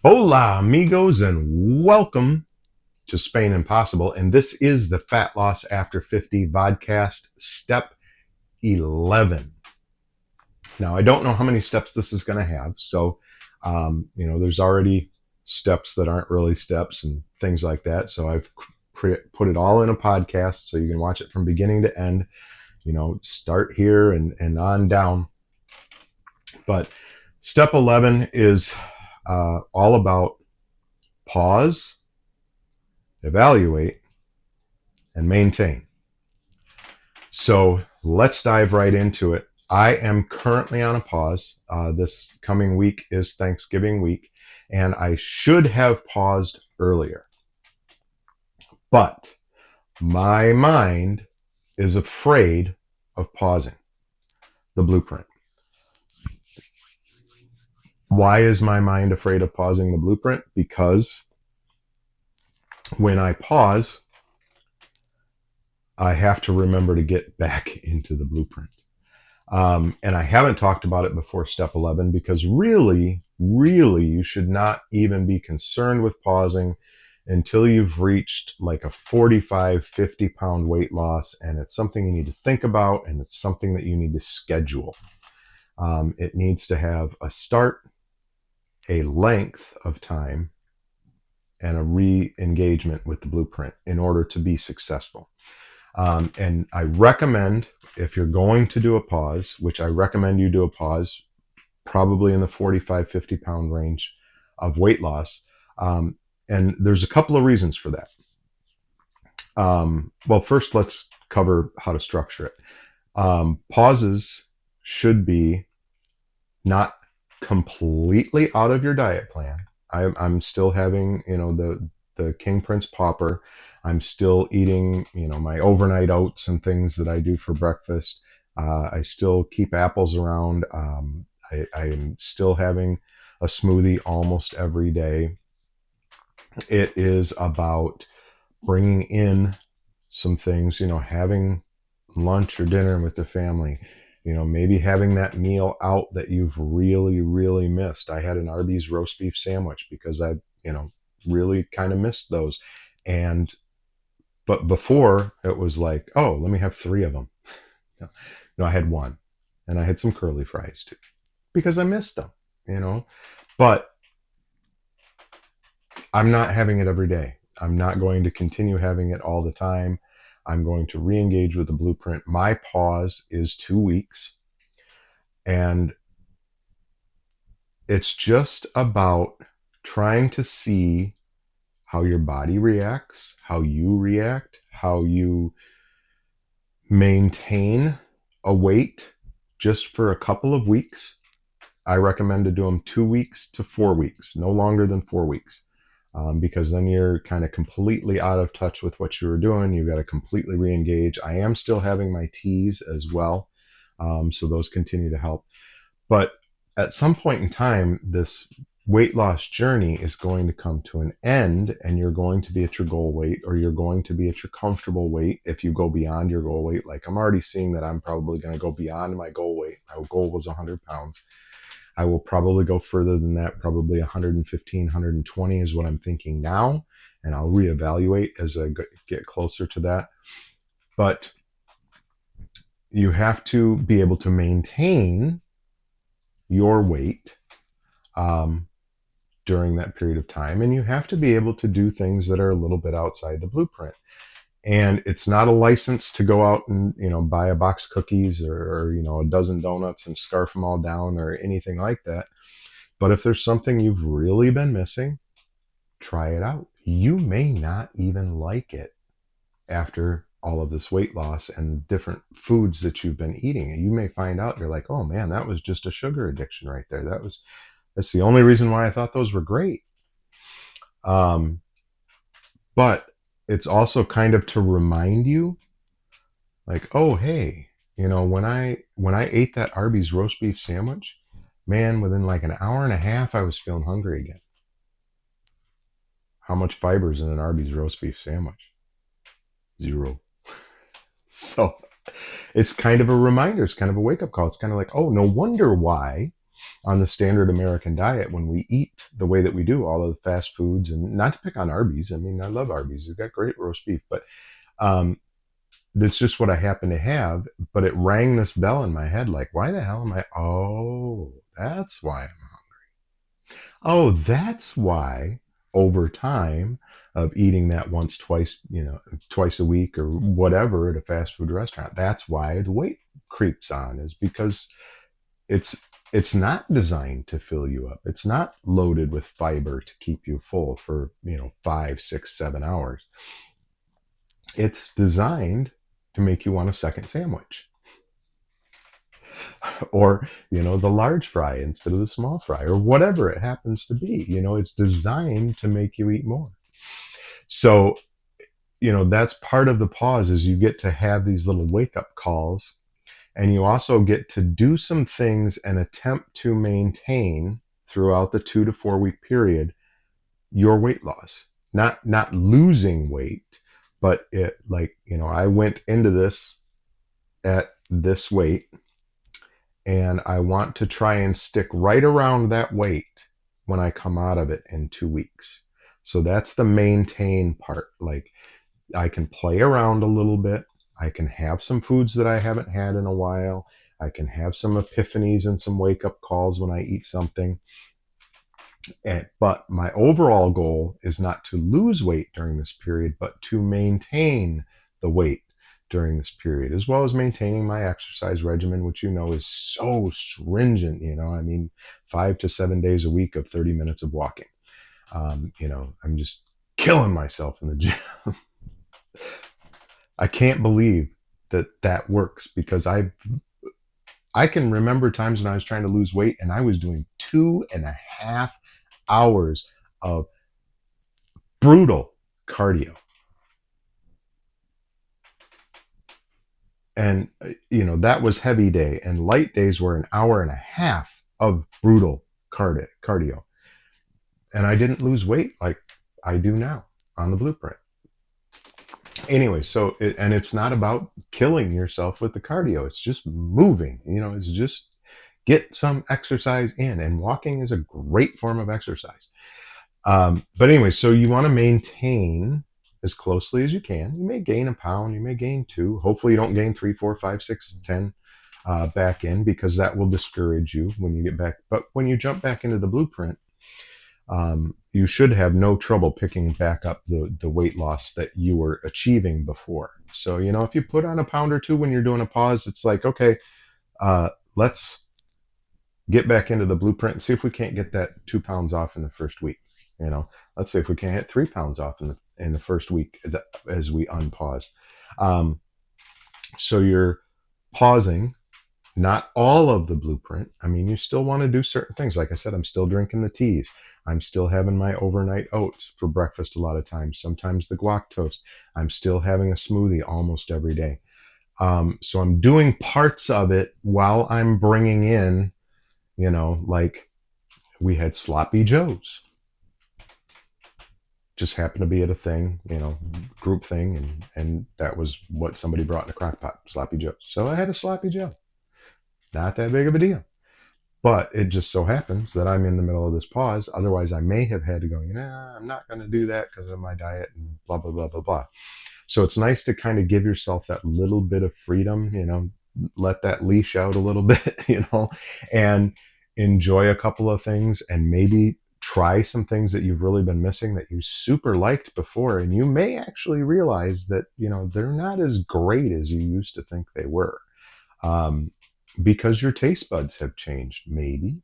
Hola, amigos, and welcome to Spain Impossible. And this is the Fat Loss After 50 Vodcast, step 11. Now, I don't know how many steps this is going to have. So, there's already steps that aren't really steps and things like that. So, I've put it all in a podcast so you can watch it from beginning to end, start here and on down. But step 11 is all about pause, evaluate, and maintain. So let's dive right into it. I am currently on a pause. This coming week is Thanksgiving week, and I should have paused earlier. But my mind is afraid of pausing the blueprint. Why is my mind afraid of pausing the blueprint? Because when I pause, I have to remember to get back into the blueprint. And I haven't talked about it before step 11 because really, you should not even be concerned with pausing until you've reached like a 45, 50 pound weight loss. And it's something you need to think about, and it's something that you need to schedule. It needs to have a start, a length of time, and a re-engagement with the blueprint in order to be successful. And I recommend, if you're going to do a pause, which I recommend you do a pause, probably in the 45, 50 pound range of weight loss. And there's a couple of reasons for that. Well, first, let's cover how to structure it. Pauses should be not completely out of your diet plan. I'm still having, the King Prince Popper. I'm still eating, my overnight oats and things that I do for breakfast. I still keep apples around. I'm still having a smoothie almost every day. It is about bringing in some things, having lunch or dinner with the family, maybe having that meal out that you've really, really missed. I had an Arby's roast beef sandwich because I, really kind of missed those. But before it was like, oh, let me have 3 of them. No, I had 1, and I had some curly fries too because I missed them. But I'm not having it every day. I'm not going to continue having it all the time. I'm going to re-engage with the blueprint. My pause is 2 weeks, and it's just about trying to see how your body reacts, how you react, how you maintain a weight just for a couple of weeks. I recommend to do them 2 weeks to 4 weeks, no longer than 4 weeks. Because then you're kind of completely out of touch with what you were doing. You've got to completely re-engage. I am still having my teas as well. So those continue to help. But at some point in time, this weight loss journey is going to come to an end, and you're going to be at your goal weight, or you're going to be at your comfortable weight. If you go beyond your goal weight, like I'm already seeing that I'm probably going to go beyond my goal weight. My goal was 100 pounds. I will probably go further than that, probably 115, 120 is what I'm thinking now. And I'll reevaluate as I get closer to that. But you have to be able to maintain your weight during that period of time. And you have to be able to do things that are a little bit outside the blueprint. And it's not a license to go out and, buy a box of cookies or a dozen donuts and scarf them all down or anything like that. But if there's something you've really been missing, try it out. You may not even like it after all of this weight loss and different foods that you've been eating. You may find out, you're like, oh man, that was just a sugar addiction right there. That's the only reason why I thought those were great. But it's also kind of to remind you, like, oh hey, when I ate that Arby's roast beef sandwich, man, within like an hour and a half I was feeling hungry again. How much fiber is in an Arby's roast beef sandwich? 0. So it's kind of a reminder. It's kind of a wake-up call. It's kind of like, oh, no wonder why on the standard American diet, when we eat the way that we do, all of the fast foods, and not to pick on Arby's. I mean, I love Arby's. They've got great roast beef, but um, that's just what I happen to have. But it rang this bell in my head, like, why the hell am I? Oh, that's why. Oh, that's why over time of eating that once, twice, twice a week or whatever at a fast food restaurant, that's why the weight creeps on, is because it's it's not designed to fill you up. It's not loaded with fiber to keep you full for, 5, 6, 7 hours. It's designed to make you want a second sandwich, or the large fry instead of the small fry, or whatever it happens to be. It's designed to make you eat more. So that's part of the pause, is you get to have these little wake up calls, and you also get to do some things and attempt to maintain throughout the 2 to 4 week period your weight loss. Not losing weight, but it, like, I went into this at this weight, and I want to try and stick right around that weight when I come out of it in 2 weeks. So that's the maintain part. Like, I can play around a little bit. I can have some foods that I haven't had in a while. I can have some epiphanies and some wake up calls when I eat something. But my overall goal is not to lose weight during this period, but to maintain the weight during this period, as well as maintaining my exercise regimen, which is so stringent. I mean, 5 to 7 days a week of 30 minutes of walking. I'm just killing myself in the gym. I can't believe that works, because I can remember times when I was trying to lose weight and I was doing 2.5 hours of brutal cardio. And, that was heavy day, and light days were an hour and a half of brutal cardio. And I didn't lose weight like I do now on the blueprint. Anyway, so it's not about killing yourself with the cardio. It's just moving. It's just get some exercise in, and walking is a great form of exercise. But anyway, so you want to maintain as closely as you can. You may gain a pound, you may gain 2. Hopefully, you don't gain 3, 4, 5, 6, 10 back in, because that will discourage you when you get back. But when you jump back into the blueprint, you should have no trouble picking back up the weight loss that you were achieving before. So, if you put on a pound or 2 when you're doing a pause, it's like, okay, let's get back into the blueprint and see if we can't get that 2 pounds off in the first week. Let's see if we can't hit 3 pounds off in the first week as we unpause. So you're pausing. Not all of the blueprint. I mean, you still want to do certain things. Like I said, I'm still drinking the teas. I'm still having my overnight oats for breakfast a lot of times. Sometimes the guac toast. I'm still having a smoothie almost every day. So I'm doing parts of it while I'm bringing in, like we had sloppy joes. Just happened to be at a thing, group thing, and that was what somebody brought in a crock pot, sloppy joes. So I had a sloppy joe. Not that big of a deal. But it just so happens that I'm in the middle of this pause. Otherwise, I may have had to go, I'm not going to do that because of my diet and blah, blah, blah, blah, blah. So it's nice to kind of give yourself that little bit of freedom, let that leash out a little bit, and enjoy a couple of things, and maybe try some things that you've really been missing that you super liked before. And you may actually realize that, they're not as great as you used to think they were. Because your taste buds have changed, maybe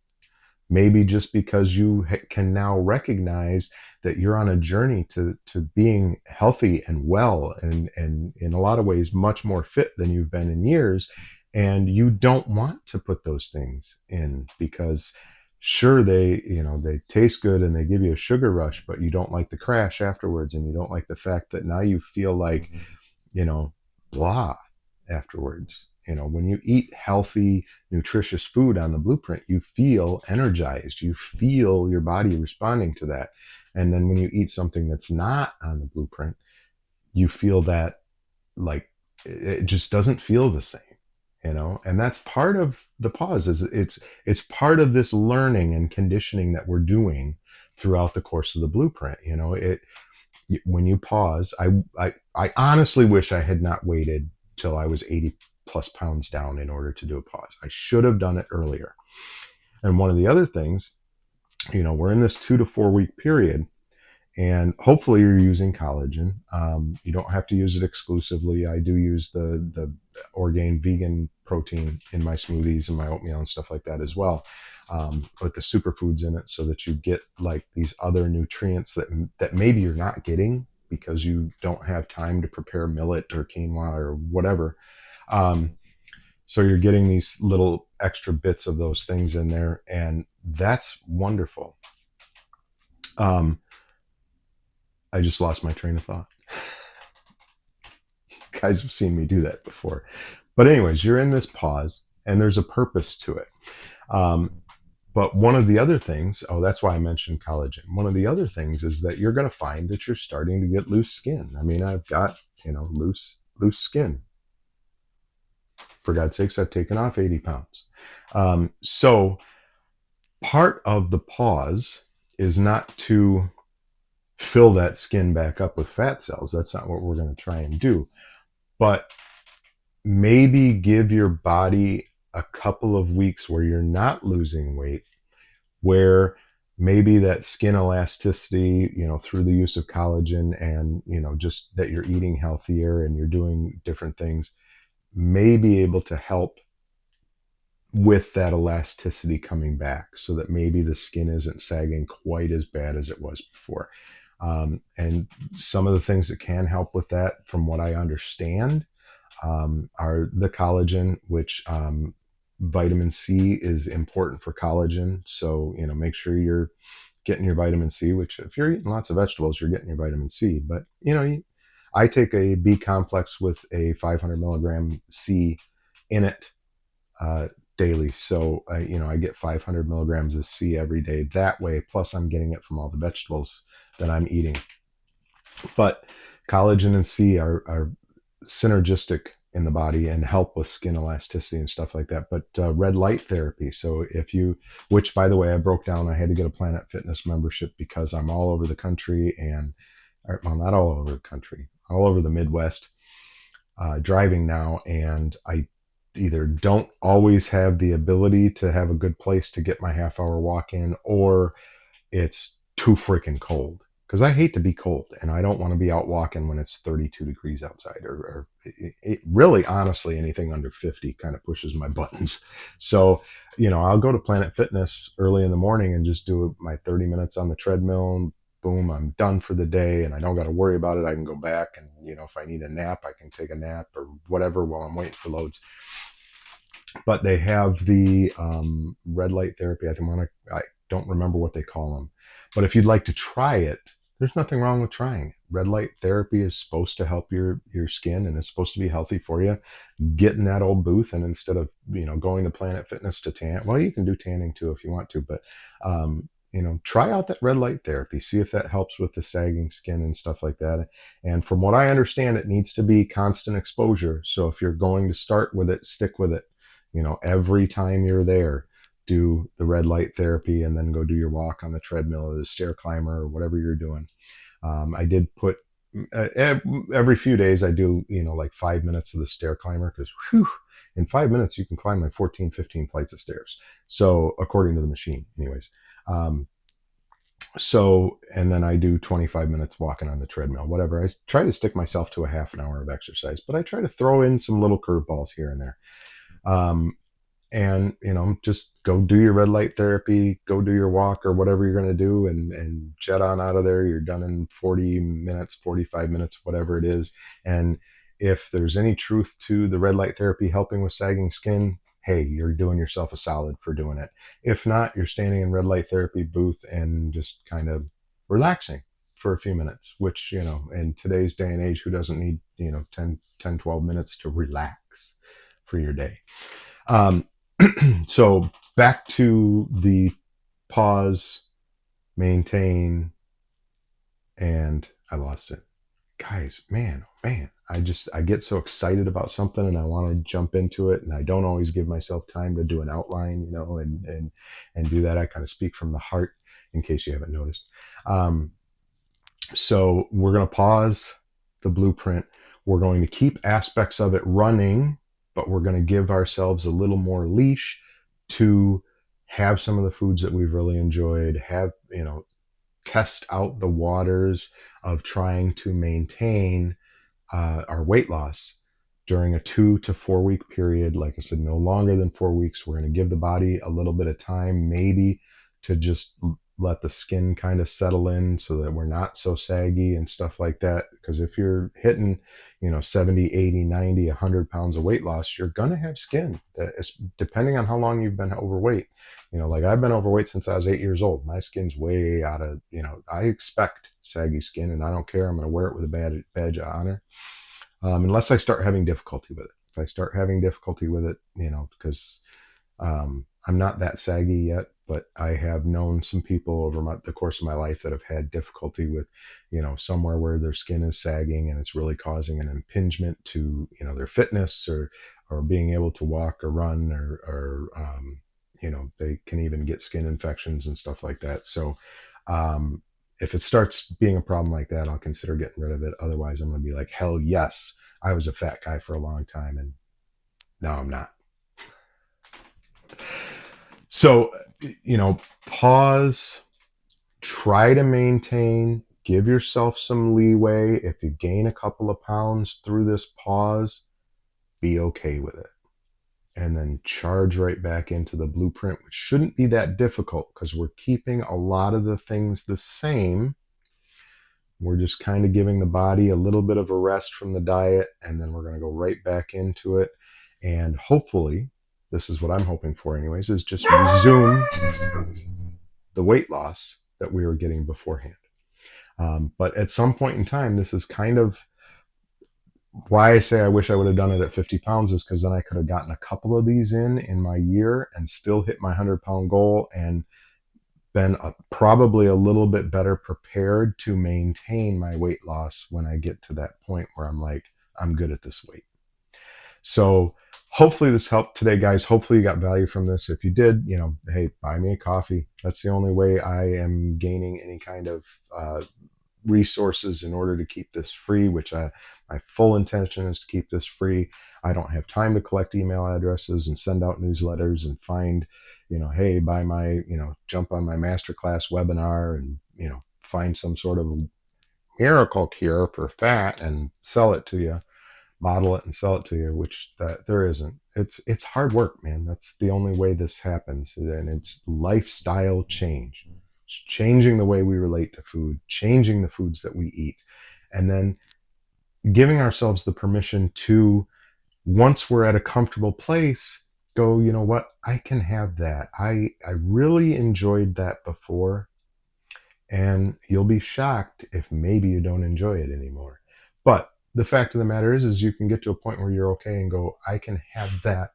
just because you can now recognize that you're on a journey to being healthy and well, and in a lot of ways much more fit than you've been in years, and you don't want to put those things in because sure, they taste good and they give you a sugar rush, but you don't like the crash afterwards, and you don't like the fact that now you feel like blah afterwards. When you eat healthy, nutritious food on the blueprint, you feel energized. You feel your body responding to that. And then when you eat something that's not on the blueprint, you feel that, like, it just doesn't feel the same. And that's part of the pause. Is it's part of this learning and conditioning that we're doing throughout the course of the blueprint. It when you pause, I honestly wish I had not waited till I was 80 plus pounds down in order to do a pause. I should have done it earlier. And one of the other things, we're in this 2 to 4 week period, and hopefully you're using collagen. You don't have to use it exclusively. I do use the Orgain vegan protein in my smoothies and my oatmeal and stuff like that as well. With the superfoods in it, so that you get like these other nutrients that maybe you're not getting because you don't have time to prepare millet or quinoa or whatever. Um, so you're getting these little extra bits of those things in there, and that's wonderful. Um, I just lost my train of thought. You guys have seen me do that before. But anyways, you're in this pause, and there's a purpose to it. Um, but one of the other things, that's why I mentioned collagen. One of the other things is that you're going to find that you're starting to get loose skin. I mean, I've got, loose skin. For God's sakes, I've taken off 80 pounds. So part of the pause is not to fill that skin back up with fat cells. That's not what we're going to try and do. But maybe give your body a couple of weeks where you're not losing weight, where maybe that skin elasticity, through the use of collagen and, just that you're eating healthier and you're doing different things, may be able to help with that elasticity coming back, so that maybe the skin isn't sagging quite as bad as it was before. And some of the things that can help with that, from what I understand, are the collagen, which vitamin C is important for collagen. So, make sure you're getting your vitamin C, which if you're eating lots of vegetables, you're getting your vitamin C. But, I take a B complex with a 500 milligram C in it uh, daily. So, I get 500 milligrams of C every day that way. Plus, I'm getting it from all the vegetables that I'm eating. But collagen and C are synergistic in the body and help with skin elasticity and stuff like that. But red light therapy. So which by the way, I broke down, I had to get a Planet Fitness membership because I'm all over the country well, not all over the country, all over the Midwest, driving now. And I either don't always have the ability to have a good place to get my half-hour walk in, or it's too freaking cold, because I hate to be cold and I don't want to be out walking when it's 32 degrees outside, or it really, honestly, anything under 50 kind of pushes my buttons. So, I'll go to Planet Fitness early in the morning and just do my 30 minutes on the treadmill, and boom, I'm done for the day, and I don't got to worry about it. I can go back and, if I need a nap, I can take a nap or whatever while I'm waiting for loads. But they have the red light therapy. I don't remember what they call them. But if you'd like to try it, there's nothing wrong with trying it. Red light therapy is supposed to help your skin, and it's supposed to be healthy for you. Get in that old booth, and instead of going to Planet Fitness to tan, well, you can do tanning too if you want to, but try out that red light therapy. See if that helps with the sagging skin and stuff like that. And from what I understand, it needs to be constant exposure. So if you're going to start with it, stick with it. Every time you're there, do the red light therapy, and then go do your walk on the treadmill or the stair climber or whatever you're doing. I did put every few days I do, like 5 minutes of the stair climber, because in 5 minutes you can climb like 14, 15 flights of stairs. So according to the machine, anyways. And then I do 25 minutes walking on the treadmill, whatever. I try to stick myself to a half an hour of exercise, but I try to throw in some little curveballs here and there. And just go do your red light therapy, go do your walk or whatever you're going to do, and jet on out of there. You're done in 40 minutes, 45 minutes, whatever it is. And if there's any truth to the red light therapy helping with sagging skin, hey, you're doing yourself a solid for doing it. If not, you're standing in red light therapy booth and just kind of relaxing for a few minutes, which, in today's day and age, who doesn't need, 10, 12 minutes to relax for your day? So back to the pause, maintain, and I lost it. guys, man, oh man, I get so excited about something and I want to jump into it, and I don't always give myself time to do an outline, and do that. I kind of speak from the heart, in case you haven't noticed. Um, so we're going to pause the blueprint. We're going to keep aspects of it running, but we're going to give ourselves a little more leash to have some of the foods that we've really enjoyed, have, test out the waters of trying to maintain our weight loss during a 2 to 4 week period. Like I said, no longer than 4 weeks. We're going to give the body a little bit of time, maybe to just let the skin kind of settle in so that we're not so saggy and stuff like that. Because if you're hitting, 70, 80, 90, 100 pounds of weight loss, you're going to have skin that is, depending on how long you've been overweight. Like I've been overweight since I was 8 years old. My skin's way out of, I expect saggy skin, and I don't care. I'm going to wear it with a badge of honor, unless I start having difficulty with it. If I start having difficulty with it, because I'm not that saggy yet, but I have known some people over the course of my life that have had difficulty with, somewhere where their skin is sagging and it's really causing an impingement to, their fitness, or being able to walk or run, or they can even get skin infections and stuff like that. So, if it starts being a problem like that, I'll consider getting rid of it. Otherwise, I'm going to be like, hell yes, I was a fat guy for a long time, and now I'm not. So, pause, try to maintain, give yourself some leeway. If you gain a couple of pounds through this pause, be okay with it. And then charge right back into the blueprint, which shouldn't be that difficult because we're keeping a lot of the things the same. We're just kind of giving the body a little bit of a rest from the diet, and then we're going to go right back into it. And hopefully, this is what I'm hoping for, anyways, is just resume the weight loss that we were getting beforehand. But at some point in time, this is kind of why I say I wish I would have done it at 50 pounds, is because then I could have gotten a couple of these in my year and still hit my 100-pound goal, and been probably a little bit better prepared to maintain my weight loss when I get to that point where I'm like, I'm good at this weight. So hopefully this helped today, guys. Hopefully you got value from this. If you did, hey, buy me a coffee. That's the only way I am gaining any kind of resources in order to keep this free, which my full intention is to keep this free. I don't have time to collect email addresses and send out newsletters and find, hey, buy my, jump on my masterclass webinar and, find some sort of miracle cure for fat and sell it to you, model it and sell it to you, which that there isn't. It's hard work, man. That's the only way this happens. And it's lifestyle change. It's changing the way we relate to food, changing the foods that we eat, and then giving ourselves the permission to, once we're at a comfortable place, go, you know what, I can have that. I really enjoyed that before, and you'll be shocked if maybe you don't enjoy it anymore. But the fact of the matter is you can get to a point where you're okay and go, I can have that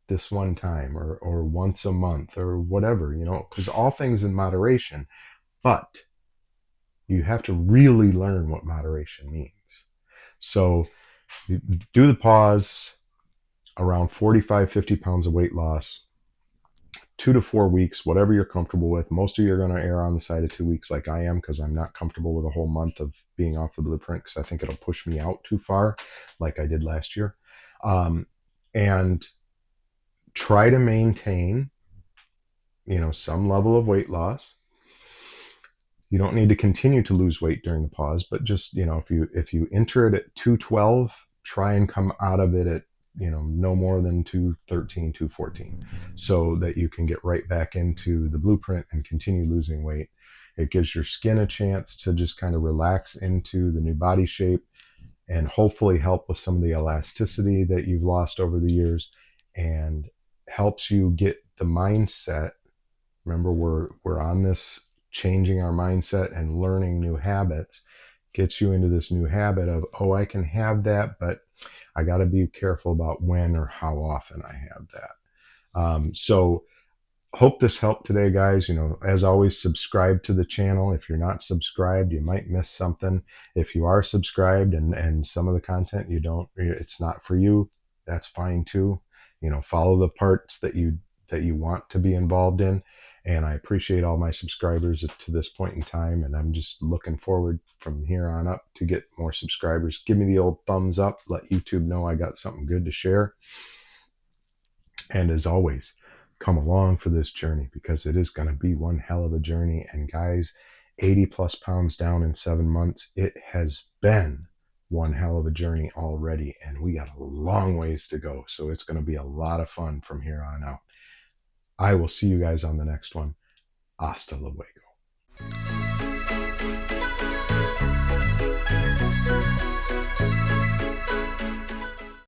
this one time, or once a month, or whatever, because all things in moderation. But you have to really learn what moderation means. So you do the pause around 45, 50 pounds of weight loss, 2 to 4 weeks, whatever you're comfortable with. Most of you are going to err on the side of 2 weeks, like I am, because I'm not comfortable with a whole month of being off the blueprint, because I think it'll push me out too far, like I did last year. And try to maintain, some level of weight loss. You don't need to continue to lose weight during the pause, but just, if you enter it at 212, try and come out of it at, no more than 213, 214, so that you can get right back into the blueprint and continue losing weight. It gives your skin a chance to just kind of relax into the new body shape, and hopefully help with some of the elasticity that you've lost over the years, and helps you get the mindset. Remember, we're on this changing our mindset and learning new habits. Gets you into this new habit of, oh, I can have that, but I got to be careful about when or how often I have that. So hope this helped today, guys. As always, subscribe to the channel. If you're not subscribed, you might miss something. If you are subscribed and some of the content you don't, it's not for you, that's fine too. Follow the parts that you want to be involved in. And I appreciate all my subscribers to this point in time. And I'm just looking forward from here on up to get more subscribers. Give me the old thumbs up. Let YouTube know I got something good to share. And as always, come along for this journey, because it is going to be one hell of a journey. And guys, 80 plus pounds down in 7 months, it has been one hell of a journey already. And we got a long ways to go. So it's going to be a lot of fun from here on out. I will see you guys on the next one. Hasta luego.